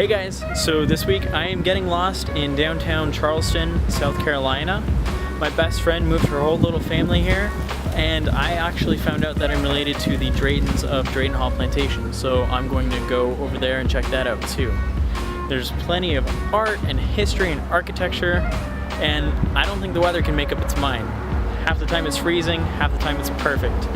Hey guys, so this week I am getting lost in downtown Charleston, South Carolina. My best friend moved her whole little family here, and I actually found out that I'm related to the Draytons of Drayton Hall Plantation, so I'm going to go over there and check that out too. There's plenty of art and history and architecture, and I don't think the weather can make up its mind. Half the time it's freezing, half the time it's perfect.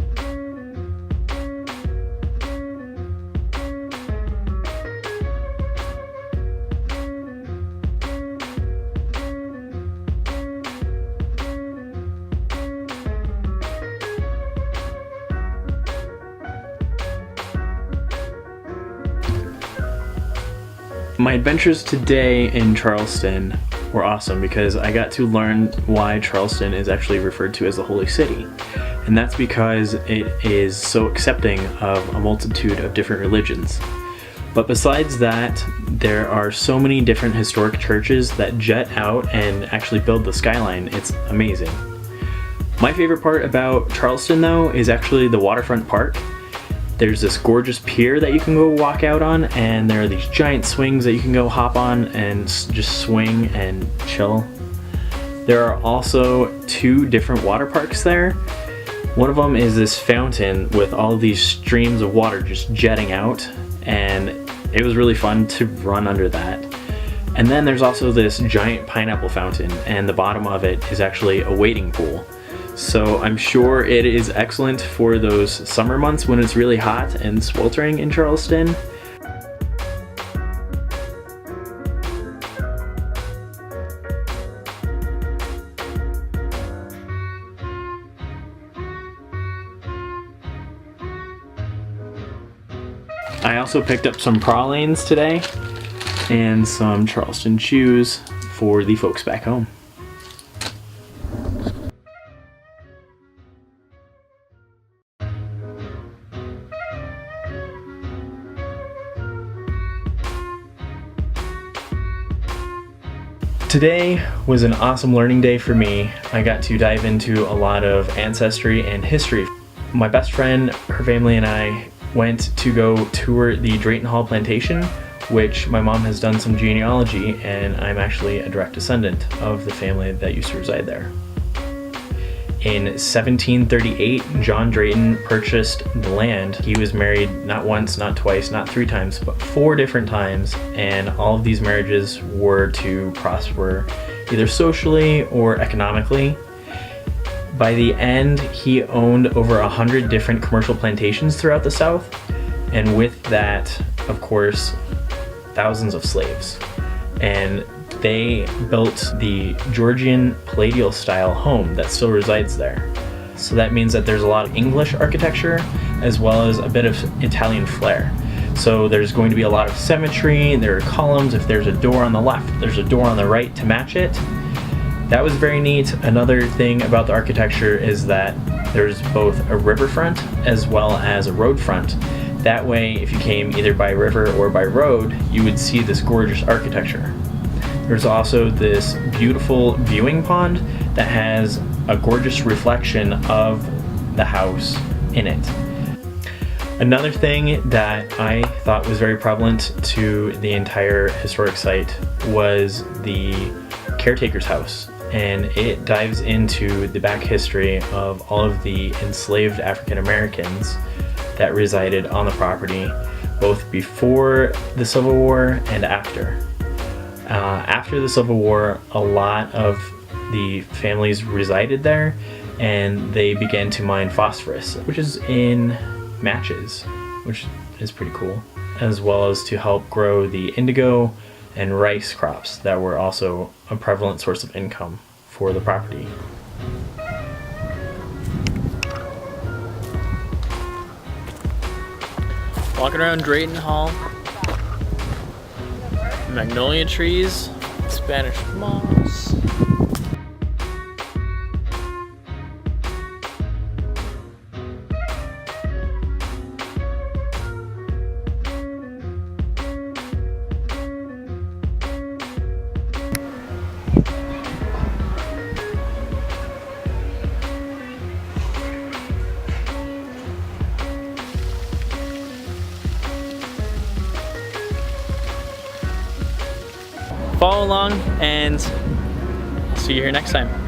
My adventures today in Charleston were awesome because I got to learn why Charleston is actually referred to as the Holy City. And that's because it is so accepting of a multitude of different religions. But besides that, there are so many different historic churches that jet out and actually build the skyline. It's amazing. My favorite part about Charleston though is actually the waterfront park. There's this gorgeous pier that you can go walk out on, and there are these giant swings that you can go hop on and just swing and chill. There are also two different water parks there. One of them is this fountain with all of these streams of water just jetting out, and it was really fun to run under that. And then there's also this giant pineapple fountain, and the bottom of it is actually a wading pool. So I'm sure it is excellent for those summer months when it's really hot and sweltering in Charleston. I also picked up some pralines today and some Charleston shoes for the folks back home. Today was an awesome learning day for me. I got to dive into a lot of ancestry and history. My best friend, her family, and I went to go tour the Drayton Hall Plantation, which my mom has done some genealogy, and I'm actually a direct descendant of the family that used to reside there. In 1738, John Drayton purchased the land. He was married not once, not twice, not three times, but 4 different times, and all of these marriages were to prosper either socially or economically. By the end, he owned over 100 different commercial plantations throughout the South, and with that, of course, thousands of slaves. And they built the Georgian Palladial style home that still resides there. So that means that there's a lot of English architecture as well as a bit of Italian flair. So there's going to be a lot of symmetry, there are columns. If there's a door on the left, there's a door on the right to match it. That was very neat. Another thing about the architecture is that there's both a riverfront as well as a road front. That way, if you came either by river or by road, you would see this gorgeous architecture. There's also this beautiful viewing pond that has a gorgeous reflection of the house in it. Another thing that I thought was very prevalent to the entire historic site was the caretaker's house, and it dives into the back history of all of the enslaved African Americans that resided on the property, both before the Civil War and after. After the Civil War, a lot of the families resided there, and they began to mine phosphorus, which is in matches, which is pretty cool, as well as to help grow the indigo and rice crops that were also a prevalent source of income for the property. Walking around Drayton Hall. Magnolia trees, Spanish moss. follow along, and I'll see you here next time.